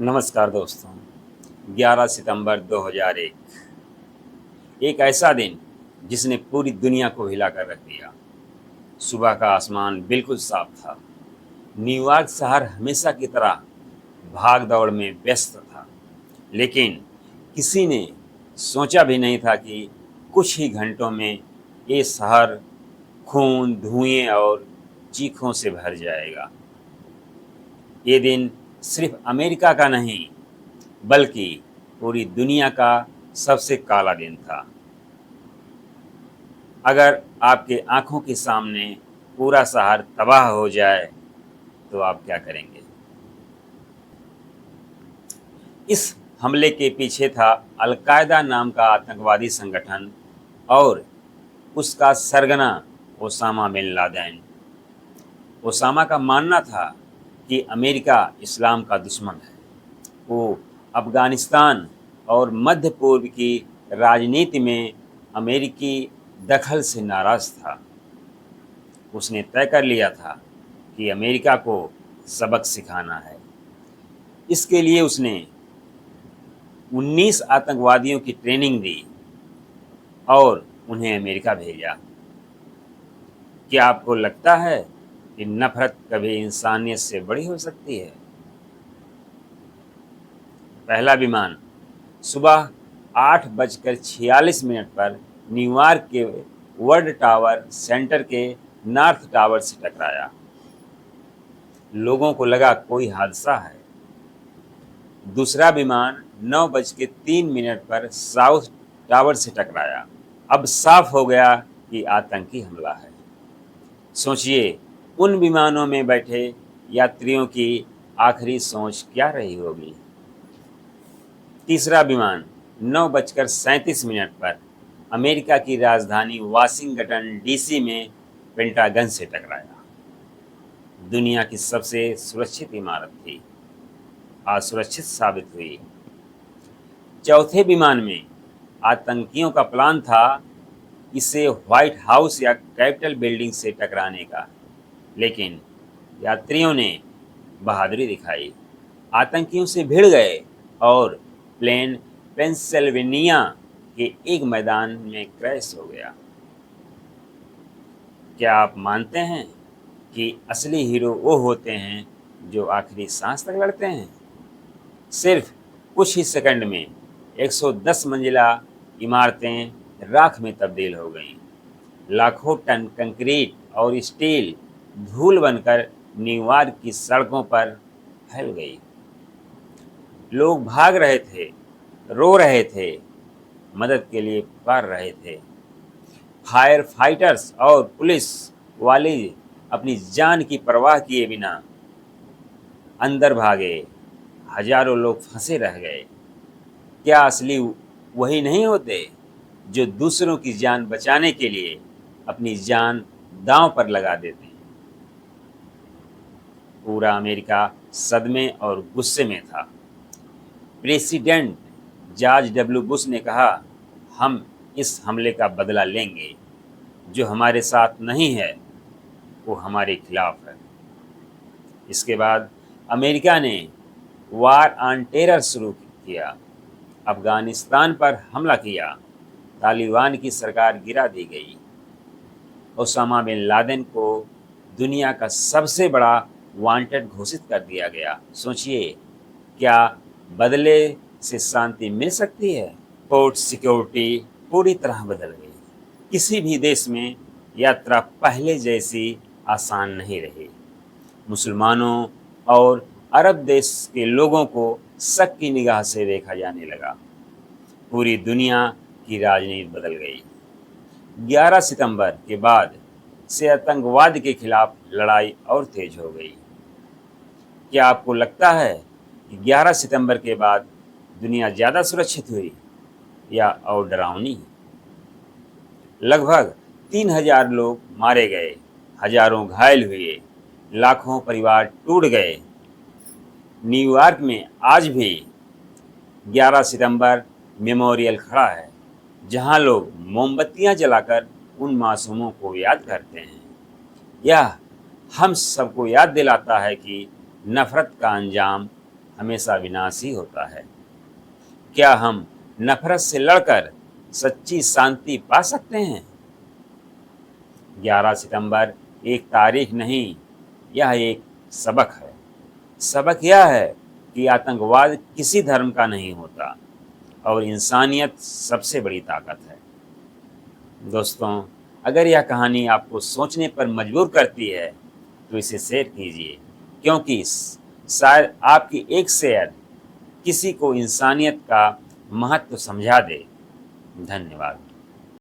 नमस्कार दोस्तों। 11 सितंबर 2001 एक ऐसा दिन जिसने पूरी दुनिया को हिला कर रख दिया। सुबह का आसमान बिल्कुल साफ था। न्यूयॉर्क शहर हमेशा की तरह भाग दौड़ में व्यस्त था, लेकिन किसी ने सोचा भी नहीं था कि कुछ ही घंटों में ये शहर खून, धुएं और चीखों से भर जाएगा। ये दिन सिर्फ अमेरिका का नहीं, बल्कि पूरी दुनिया का सबसे काला दिन था। अगर आपके आंखों के सामने पूरा शहर तबाह हो जाए तो आप क्या करेंगे? इस हमले के पीछे था अलकायदा नाम का आतंकवादी संगठन और उसका सरगना ओसामा बिन लादेन। ओसामा का मानना था कि अमेरिका इस्लाम का दुश्मन है। वो अफ़गानिस्तान और मध्य पूर्व की राजनीति में अमेरिकी दखल से नाराज़ था। उसने तय कर लिया था कि अमेरिका को सबक सिखाना है। इसके लिए उसने 19 आतंकवादियों की ट्रेनिंग दी और उन्हें अमेरिका भेजा। क्या आपको लगता है कि नफ़रत कभी इंसानियत से बड़ी हो सकती है? पहला विमान सुबह 8:46 पर न्यूयॉर्क के वर्ल्ड टावर सेंटर के नॉर्थ टावर से टकराया। लोगों को लगा कोई हादसा है। दूसरा विमान 9:03 पर साउथ टावर से टकराया। अब साफ हो गया कि आतंकी हमला है। सोचिए, उन विमानों में बैठे यात्रियों की आखिरी सोच क्या रही होगी। तीसरा विमान 9:37 पर अमेरिका की राजधानी वाशिंगटन डीसी में पेंटागन से टकराया। दुनिया की सबसे सुरक्षित इमारत थी, असुरक्षित साबित हुई। चौथे विमान में आतंकियों का प्लान था इसे व्हाइट हाउस या कैपिटल बिल्डिंग से टकराने का, लेकिन यात्रियों ने बहादुरी दिखाई, आतंकियों से भिड़ गए और प्लेन पेंसिल्वेनिया के एक मैदान में क्रैश हो गया। क्या आप मानते हैं कि असली हीरो वो होते हैं जो आखिरी सांस तक लड़ते हैं? सिर्फ कुछ ही सेकंड में 110 मंजिला इमारतें राख में तब्दील हो गईं। लाखों टन कंक्रीट और स्टील धूल बनकर न्यूयॉर्क की सड़कों पर फैल गई। लोग भाग रहे थे, रो रहे थे, मदद के लिए पुकार रहे थे। फायर फाइटर्स और पुलिस वाले अपनी जान की परवाह किए बिना अंदर भागे। हजारों लोग फंसे रह गए। क्या असली वही नहीं होते जो दूसरों की जान बचाने के लिए अपनी जान दांव पर लगा देते हैं? पूरा अमेरिका सदमे और गुस्से में था। प्रेसिडेंट जॉर्ज डब्ल्यू बुश ने कहा, हम इस हमले का बदला लेंगे। जो हमारे साथ नहीं है वो हमारे खिलाफ है। इसके बाद अमेरिका ने वार ऑन टेरर शुरू किया। अफगानिस्तान पर हमला किया। तालिबान की सरकार गिरा दी गई। ओसामा बिन लादेन को दुनिया का सबसे बड़ा वांटेड घोषित कर दिया गया। सोचिए, क्या बदले से शांति मिल सकती है? पोर्ट सिक्योरिटी पूरी तरह बदल गई। किसी भी देश में यात्रा पहले जैसी आसान नहीं रही। मुसलमानों और अरब देश के लोगों को शक की निगाह से देखा जाने लगा। पूरी दुनिया की राजनीति बदल गई। 11 सितंबर के बाद से आतंकवाद के खिलाफ लड़ाई और तेज हो गई। क्या आपको लगता है कि 11 सितंबर के बाद दुनिया ज़्यादा सुरक्षित हुई या और डरावनी? लगभग 3,000 लोग मारे गए, हजारों घायल हुए, लाखों परिवार टूट गए। न्यूयॉर्क में आज भी 11 सितंबर मेमोरियल खड़ा है, जहां लोग मोमबत्तियां जलाकर उन मासूमों को याद करते हैं। यह हम सबको याद दिलाता है कि नफ़रत का अंजाम हमेशा विनाश ही होता है। क्या हम नफरत से लड़कर सच्ची शांति पा सकते हैं? 11 सितंबर एक तारीख नहीं, यह एक सबक है। सबक यह है कि आतंकवाद किसी धर्म का नहीं होता और इंसानियत सबसे बड़ी ताकत है। दोस्तों, अगर यह कहानी आपको सोचने पर मजबूर करती है तो इसे शेयर कीजिए, क्योंकि शायद आपकी एक शेयर किसी को इंसानियत का महत्व समझा दे। धन्यवाद।